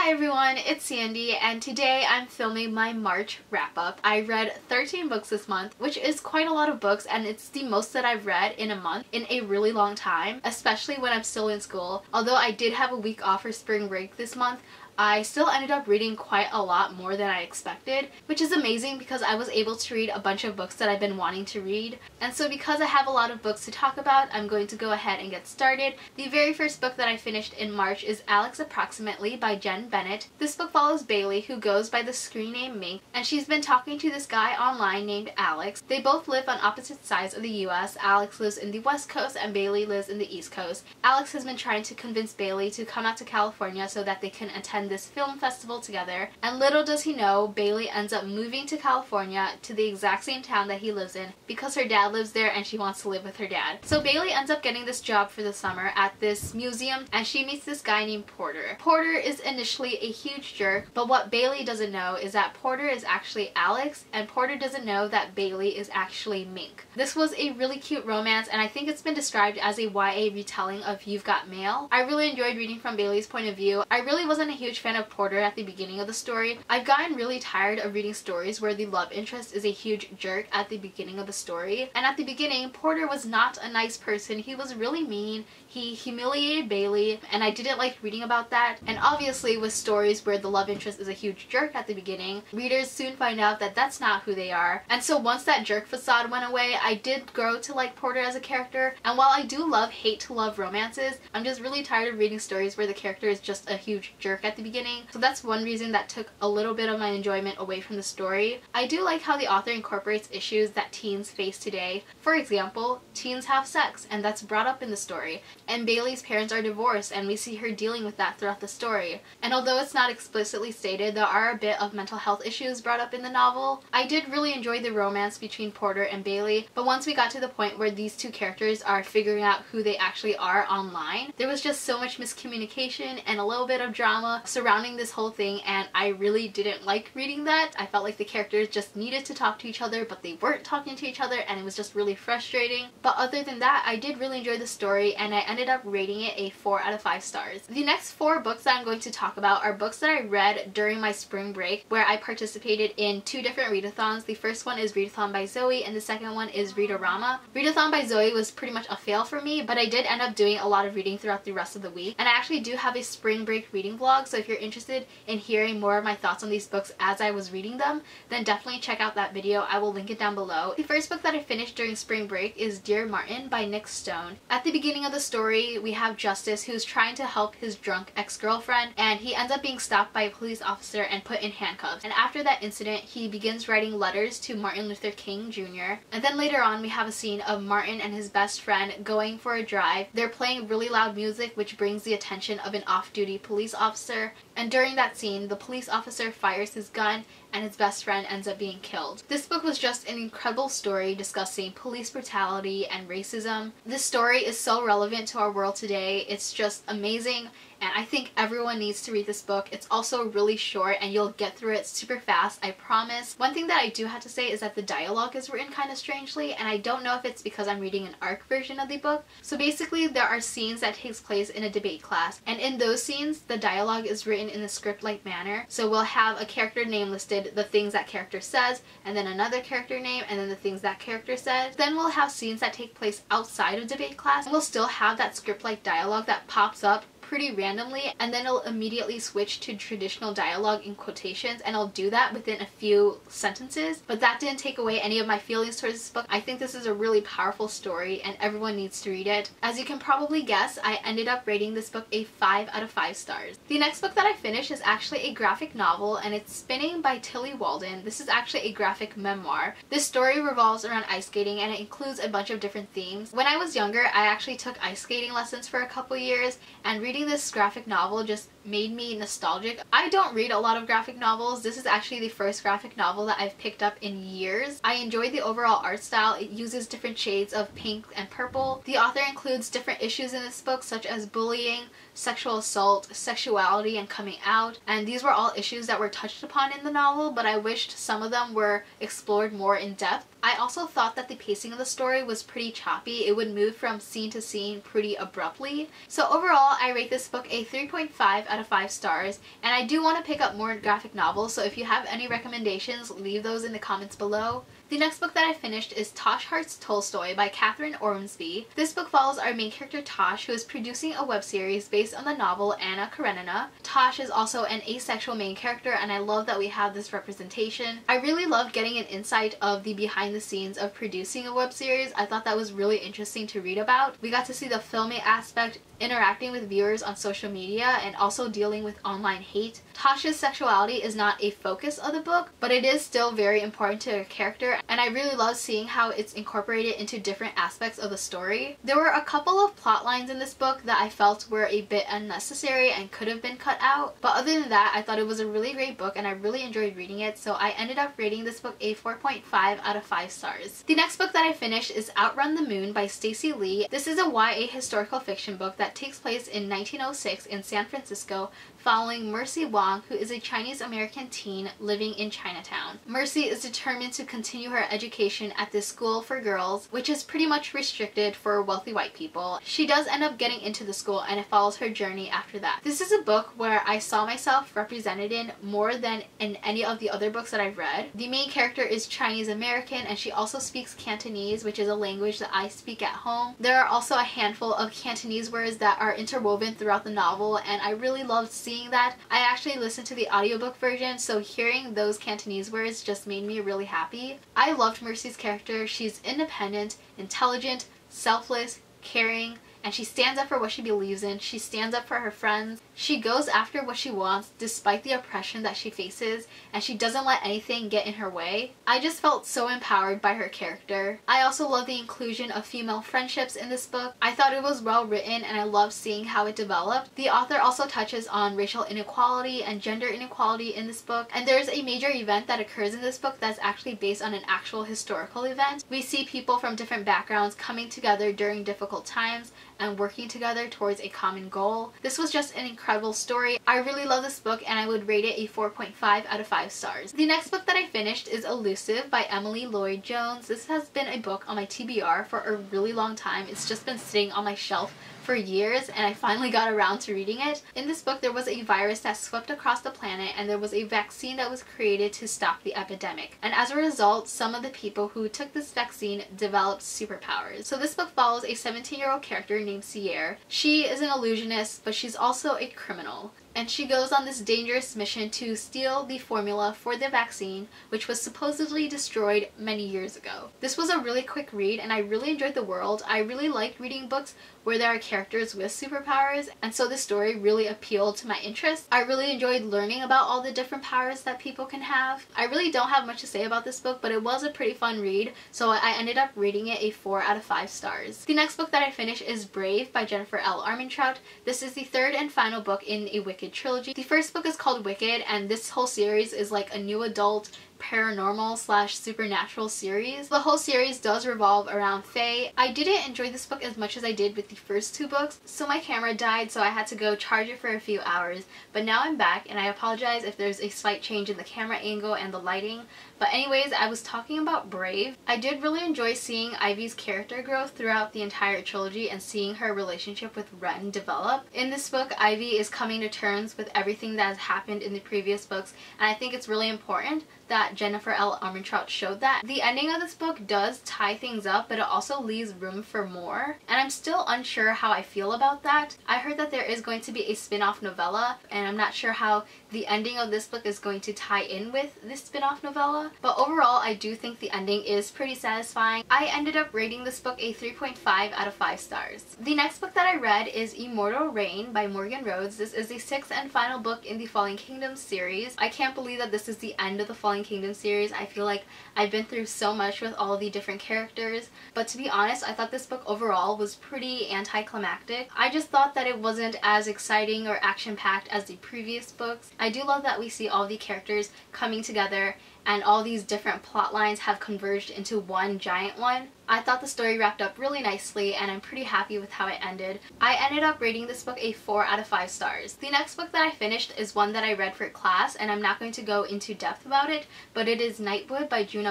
Hi everyone, it's Sandy and today I'm filming my March wrap-up. I read 13 books this month, which is quite a lot of books, and it's the most that I've read in a month in a really long time, especially when I'm still in school. Although I did have a week off for spring break this month, I still ended up reading quite a lot more than I expected, which is amazing because I was able to read a bunch of books that I've been wanting to read. And so because I have a lot of books to talk about, I'm going to go ahead and get started. The very first book that I finished in March is Alex Approximately by Jenn Bennett. This book follows Bailey, who goes by the screen name Mink, and she's been talking to this guy online named Alex. They both live on opposite sides of the US. Alex lives in the West Coast and Bailey lives in the East Coast. Alex has been trying to convince Bailey to come out to California so that they can attend this film festival together, and little does he know, Bailey ends up moving to California to the exact same town that he lives in because her dad lives there and she wants to live with her dad. So Bailey ends up getting this job for the summer at this museum and she meets this guy named Porter. Porter is initially a huge jerk, but what Bailey doesn't know is that Porter is actually Alex and Porter doesn't know that Bailey is actually Mink. This was a really cute romance and I think it's been described as a YA retelling of You've Got Mail. I really enjoyed reading from Bailey's point of view. I really wasn't a huge fan of Porter at the beginning of the story. I've gotten really tired of reading stories where the love interest is a huge jerk at the beginning of the story. And at the beginning, Porter was not a nice person. He was really mean. He humiliated Bailey and I didn't like reading about that. And obviously with stories where the love interest is a huge jerk at the beginning, readers soon find out that that's not who they are. And so once that jerk facade went away, I did grow to like Porter as a character. And while I do love hate to love romances, I'm just really tired of reading stories where the character is just a huge jerk at the beginning. So that's one reason that took a little bit of my enjoyment away from the story. I do like how the author incorporates issues that teens face today. For example, teens have sex and that's brought up in the story. And Bailey's parents are divorced and we see her dealing with that throughout the story. And although it's not explicitly stated, there are a bit of mental health issues brought up in the novel. I did really enjoy the romance between Porter and Bailey, but once we got to the point where these two characters are figuring out who they actually are online, there was just so much miscommunication and a little bit of drama surrounding this whole thing, and I really didn't like reading that. I felt like the characters just needed to talk to each other but they weren't talking to each other and it was just really frustrating. But other than that, I did really enjoy the story and I ended up rating it a 4 out of 5 stars. The next 4 books that I'm going to talk about are books that I read during my spring break where I participated in 2 different readathons. The first one is Readathon by Zoe and the second one is Readorama. Readathon by Zoe was pretty much a fail for me, but I did end up doing a lot of reading throughout the rest of the week, and I actually do have a spring break reading vlog, so if you're interested in hearing more of my thoughts on these books as I was reading them, then definitely check out that video. I will link it down below. The first book that I finished during spring break is Dear Martin by Nick Stone. At the beginning of the story, we have Justice who's trying to help his drunk ex-girlfriend, and he ends up being stopped by a police officer and put in handcuffs. And after that incident, he begins writing letters to Martin Luther King Jr. And then later on, we have a scene of Martin and his best friend going for a drive. They're playing really loud music, which brings the attention of an off-duty police officer. And during that scene, the police officer fires his gun and his best friend ends up being killed. This book was just an incredible story discussing police brutality and racism. This story is so relevant to our world today. It's just amazing. And I think everyone needs to read this book. It's also really short and you'll get through it super fast, I promise. One thing that I do have to say is that the dialogue is written kind of strangely, and I don't know if it's because I'm reading an ARC version of the book. So basically there are scenes that takes place in a debate class, and in those scenes the dialogue is written in a script-like manner. So we'll have a character name listed, the things that character says, and then another character name, and then the things that character says. Then we'll have scenes that take place outside of debate class, and we'll still have that script-like dialogue that pops up pretty randomly, and then it'll immediately switch to traditional dialogue in quotations, and I'll do that within a few sentences. But that didn't take away any of my feelings towards this book. I think this is a really powerful story and everyone needs to read it. As you can probably guess, I ended up rating this book a 5 out of 5 stars. The next book that I finished is actually a graphic novel, and it's Spinning by Tillie Walden. This is actually a graphic memoir. This story revolves around ice skating and it includes a bunch of different themes. When I was younger, I actually took ice skating lessons for a couple years, and reading this graphic novel just made me nostalgic. I don't read a lot of graphic novels. This is actually the first graphic novel that I've picked up in years. I enjoy the overall art style. It uses different shades of pink and purple. The author includes different issues in this book such as bullying, sexual assault, sexuality, and coming out, and these were all issues that were touched upon in the novel, but I wished some of them were explored more in depth. I also thought that the pacing of the story was pretty choppy. It would move from scene to scene pretty abruptly. So overall, I rate this book a 3.5 out out of 5 stars, and I do want to pick up more graphic novels, so if you have any recommendations, leave those in the comments below. The next book that I finished is Tosh Hearts Tolstoy by Kathryn Ormsbee. This book follows our main character Tosh, who is producing a web series based on the novel Anna Karenina. Tosh is also an asexual main character, and I love that we have this representation. I really loved getting an insight of the behind the scenes of producing a web series. I thought that was really interesting to read about. We got to see the filming aspect, interacting with viewers on social media, and also dealing with online hate. Tosh's sexuality is not a focus of the book, but it is still very important to her character, and I really love seeing how it's incorporated into different aspects of the story. There were a couple of plot lines in this book that I felt were a bit unnecessary and could have been cut out, but other than that, I thought it was a really great book and I really enjoyed reading it, so I ended up rating this book a 4.5 out of 5 stars. The next book that I finished is Outrun the Moon by Stacey Lee. This is a YA historical fiction book that takes place in 1906 in San Francisco, following Mercy Wong, who is a Chinese-American teen living in Chinatown. Mercy is determined to continue her education at this school for girls, which is pretty much restricted for wealthy white people. She does end up getting into the school, and it follows her journey after that. This is a book where I saw myself represented in more than in any of the other books that I've read. The main character is Chinese-American, and she also speaks Cantonese, which is a language that I speak at home. There are also a handful of Cantonese words that are interwoven throughout the novel, and I really loved seeing that. I actually listened to the audiobook version, so hearing those Cantonese words just made me really happy. I loved Mercy's character. She's independent, intelligent, selfless, caring, and she stands up for what she believes in. She stands up for her friends. She goes after what she wants despite the oppression that she faces, and she doesn't let anything get in her way. I just felt so empowered by her character. I also love the inclusion of female friendships in this book. I thought it was well written, and I loved seeing how it developed. The author also touches on racial inequality and gender inequality in this book, and there's a major event that occurs in this book that's actually based on an actual historical event. We see people from different backgrounds coming together during difficult times and working together towards a common goal. This was just an incredible story. I really love this book, and I would rate it a 4.5 out of 5 stars. The next book that I finished is Elusive by Emily Lloyd Jones. This has been a book on my TBR for a really long time. It's just been sitting on my shelf for years, and I finally got around to reading it. In this book, there was a virus that swept across the planet, and there was a vaccine that was created to stop the epidemic. And as a result, some of the people who took this vaccine developed superpowers. So this book follows a 17-year-old character named Sierra. She is an illusionist, but she's also a criminal, and she goes on this dangerous mission to steal the formula for the vaccine, which was supposedly destroyed many years ago. This was a really quick read, and I really enjoyed the world. I really liked reading books where there are characters with superpowers, and so this story really appealed to my interest. I really enjoyed learning about all the different powers that people can have. I really don't have much to say about this book, but it was a pretty fun read, so I ended up rating it a 4 out of 5 stars. The next book that I finished is Brave by Jennifer L. Armentrout. This is the third and final book in a Wicked trilogy. The first book is called Wicked, and this whole series is like a new adult paranormal / supernatural series. The whole series does revolve around fae. I didn't enjoy this book as much as I did with the first 2 books, so my camera died, so I had to go charge it for a few hours, but now I'm back, and I apologize if there's a slight change in the camera angle and the lighting. But anyways, I was talking about Brave. I did really enjoy seeing Ivy's character growth throughout the entire trilogy and seeing her relationship with Ren develop. In this book, Ivy is coming to terms with everything that has happened in the previous books, and I think it's really important that Jennifer L. Armentrout showed that. The ending of this book does tie things up, but it also leaves room for more, and I'm still unsure how I feel about that. I heard that there is going to be a spin-off novella, and I'm not sure how the ending of this book is going to tie in with this spin-off novella, but overall I do think the ending is pretty satisfying. I ended up rating this book a 3.5 out of 5 stars. The next book that I read is Immortal Reign by Morgan Rhodes. This is the 6th and final book in the Fallen Kingdom series. I can't believe that this is the end of the Fallen Kingdom series. I feel like I've been through so much with all the different characters, but to be honest, I thought this book overall was pretty anticlimactic. I just thought that it wasn't as exciting or action-packed as the previous books. I do love that we see all the characters coming together and all these different plot lines have converged into one giant one. I thought the story wrapped up really nicely and I'm pretty happy with how it ended. I ended up rating this book a 4 out of 5 stars. The next book that I finished is one that I read for class and I'm not going to go into depth about it, but it is Nightwood by Djuna.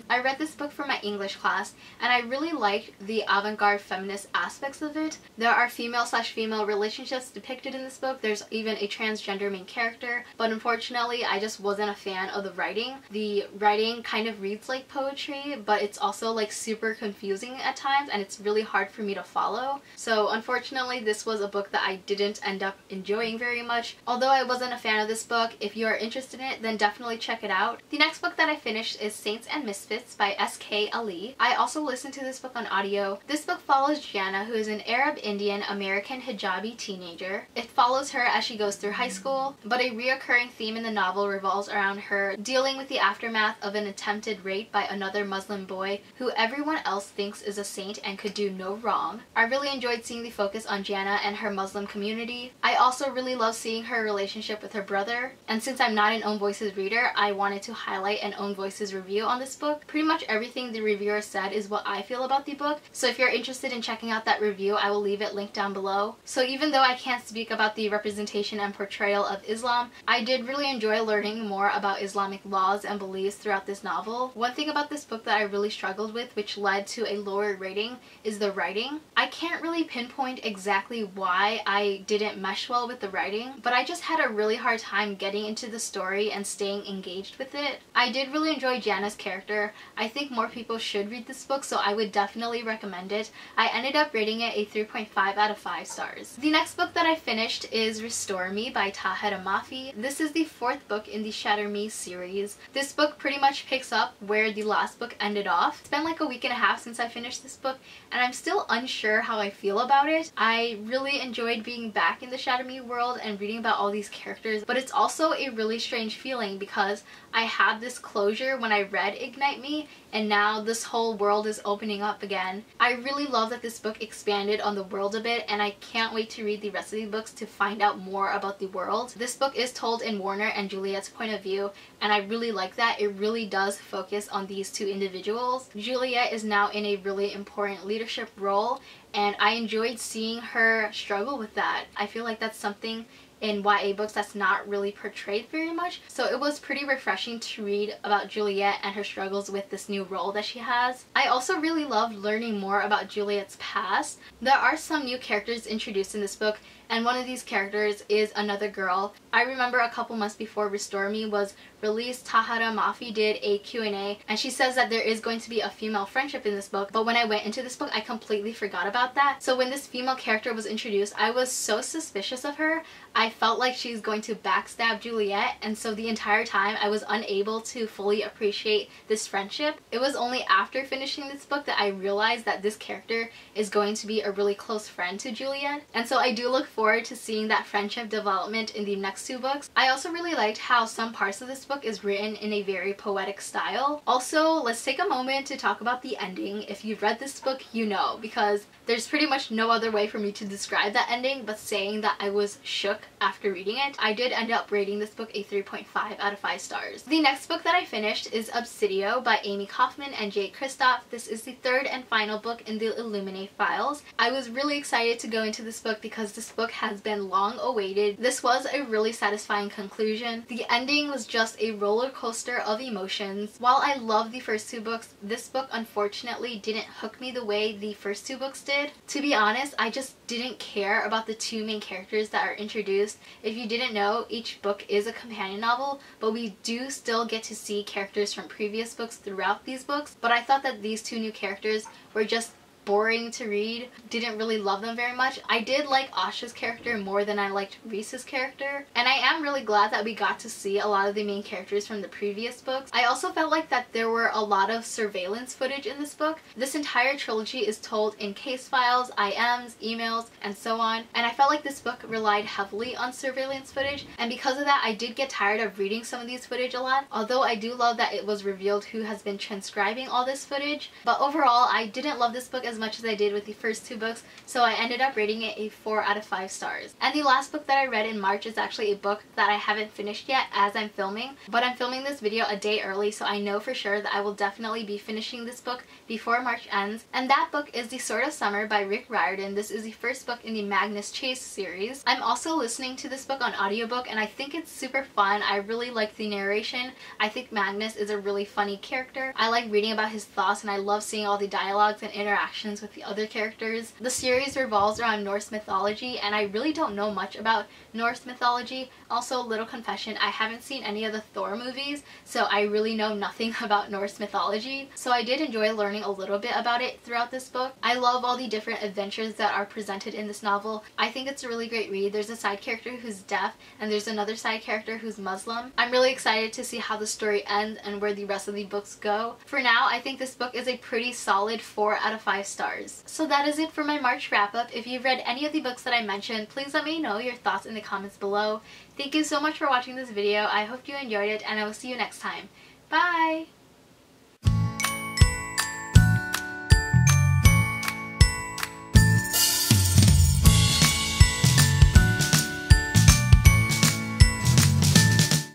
I read this book for my English class and I really liked the avant-garde feminist aspects of it. There are female/female relationships depicted in this book. There's even a transgender main character, but unfortunately I just wasn't a fan of the writing. The writing kind of reads like poetry, but it's also like super confusing at times and it's really hard for me to follow. So unfortunately this was a book that I didn't end up enjoying very much. Although I wasn't a fan of this book, if you are interested in it then definitely check it out. The next book that I finished is Saints and Misfits by S.K. Ali. I also listened to this book on audio. This book follows Jenn, who is an Arab Indian American hijabi teenager. It follows her as she goes through high school, but a reoccurring theme in the novel revolves around her dealing with the aftermath of an attempted rape by another Muslim boy who everyone else thinks is a saint and could do no wrong. I really enjoyed seeing the focus on Jenn and her Muslim community. I also really love seeing her relationship with her brother, and since I'm not an Own Voices reader, I wanted to highlight an Own Voices review on this book. Pretty much everything the reviewer said is what I feel about the book, so if you're interested in checking out that review, I will leave it linked down below. So even though I can't speak about the representation and portrayal of Islam, I did really enjoy learning more about Islamic laws and beliefs throughout this novel. One thing about this book that I really struggled with, which led to a lower rating, is the writing. I can't really pinpoint exactly why I didn't mesh well with the writing, but I just had a really hard time getting into the story and staying engaged with it. I did really enjoy Jana's character. I think more people should read this book, so I would definitely recommend it. I ended up rating it a 3.5 out of 5 stars. The next book that I finished is Restore Me by Tahereh Mafi. This is the 4th book in the Shatter Me series. This book pretty much picks up where the last book ended off. It's been like a week and a half since I finished this book and I'm still unsure how I feel about it. I really enjoyed being back in the Shatter Me world and reading about all these characters, but it's also a really strange feeling because I had this closure when I read Ignite Me and now this whole world is opening up again. I really love that this book expanded on the world a bit and I can't wait to read the rest of the books to find out more about the world. This book is told in Warner and Juliet's point of view and I really like that. It really does focus on these two individuals. Juliet is now in a really important leadership role and I enjoyed seeing her struggle with that. I feel like that's something in YA books that's not really portrayed very much, so it was pretty refreshing to read about Juliet and her struggles with this new role that she has. I also really loved learning more about Juliet's past. There are some new characters introduced in this book and one of these characters is another girl. I remember a couple months before Restore Me was released, Tahereh Mafi did a Q&A and she says that there is going to be a female friendship in this book, but when I went into this book I completely forgot about that. So when this female character was introduced, I was so suspicious of her. I felt like she's going to backstab Juliet, and so the entire time I was unable to fully appreciate this friendship. It was only after finishing this book that I realized that this character is going to be a really close friend to Juliet, and so I do look forward to seeing that friendship development in the next 2 books. I also really liked how some parts of this book is written in a very poetic style. Also, let's take a moment to talk about the ending. If you've read this book, you know, because there's pretty much no other way for me to describe that ending but saying that I was shook after reading it. I did end up rating this book a 3.5 out of 5 stars. The next book that I finished is Obsidio by Amie Kaufman and Kristoff. This is the 3rd and final book in the Illuminate files. I was really excited to go into this book because this book has been long awaited. This was a really satisfying conclusion. The ending was just a roller coaster of emotions. While I love the first 2 books, this book unfortunately didn't hook me the way the first 2 books did. To be honest, I just didn't care about the 2 main characters that are introduced. If you didn't know, each book is a companion novel, but we do still get to see characters from previous books throughout these books. But I thought that these 2 new characters were just boring to read. Didn't really love them very much. I did like Asha's character more than I liked Reese's character, and I am really glad that we got to see a lot of the main characters from the previous books. I also felt like that there were a lot of surveillance footage in this book. This entire trilogy is told in case files, IMs, emails, and so on, and I felt like this book relied heavily on surveillance footage, and because of that I did get tired of reading some of these footage a lot, although I do love that it was revealed who has been transcribing all this footage. But overall, I didn't love this book as as much as I did with the first 2 books, so I ended up rating it a 4 out of 5 stars. And the last book that I read in March is actually a book that I haven't finished yet as I'm filming, but I'm filming this video a day early, so I know for sure that I will definitely be finishing this book before March ends. And that book is The Sword of Summer by Riordan. This is the first book in the Magnus Chase series. I'm also listening to this book on audiobook, and I think it's super fun. I really like the narration. I think Magnus is a really funny character. I like reading about his thoughts, and I love seeing all the dialogues and interactions with the other characters. The series revolves around Norse mythology, and I really don't know much about Norse mythology. Also, little confession, I haven't seen any of the Thor movies, so I really know nothing about Norse mythology. So I did enjoy learning a little bit about it throughout this book. I love all the different adventures that are presented in this novel. I think it's a really great read. There's a side character who's deaf, and there's another side character who's Muslim. I'm really excited to see how the story ends and where the rest of the books go. For now, I think this book is a pretty solid 4 out of 5 stars. So that is it for my March wrap-up. If you've read any of the books that I mentioned, please let me know your thoughts in the comments below. Thank you so much for watching this video. I hope you enjoyed it, and I will see you next time. Bye!